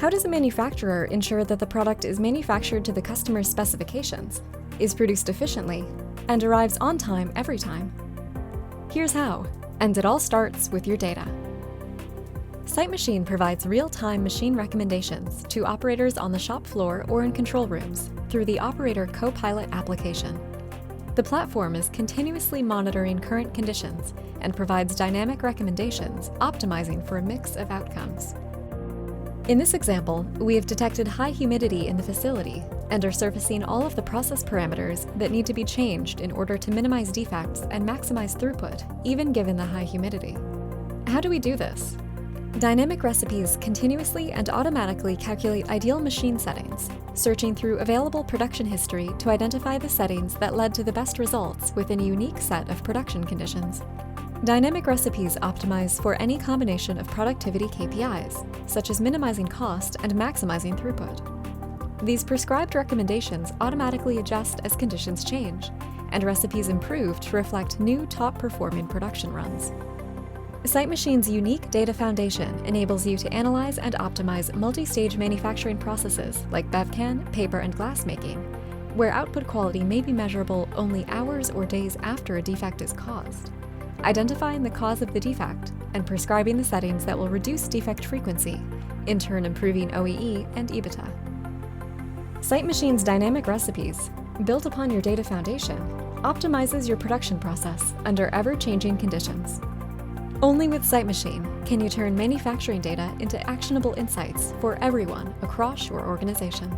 How does a manufacturer ensure that the product is manufactured to the customer's specifications, is produced efficiently, and arrives on time every time? Here's how, and it all starts with your data. Sight Machine provides real-time machine recommendations to operators on the shop floor or in control rooms through the Operator Copilot application. The platform is continuously monitoring current conditions and provides dynamic recommendations, optimizing for a mix of outcomes. In this example, we have detected high humidity in the facility and are surfacing all of the process parameters that need to be changed in order to minimize defects and maximize throughput, even given the high humidity. How do we do this? Dynamic recipes continuously and automatically calculate ideal machine settings, searching through available production history to identify the settings that led to the best results within a unique set of production conditions. Dynamic recipes optimize for any combination of productivity KPIs, such as minimizing cost and maximizing throughput. These prescribed recommendations automatically adjust as conditions change, and recipes improve to reflect new top-performing production runs. Sight Machine's unique data foundation enables you to analyze and optimize multi-stage manufacturing processes like bevcan, paper, and glass making, where output quality may be measurable only hours or days after a defect is caused, identifying the cause of the defect and prescribing the settings that will reduce defect frequency, in turn improving OEE and EBITDA. Sight Machine's dynamic recipes, built upon your data foundation, optimizes your production process under ever-changing conditions. Only with Sight Machine can you turn manufacturing data into actionable insights for everyone across your organization.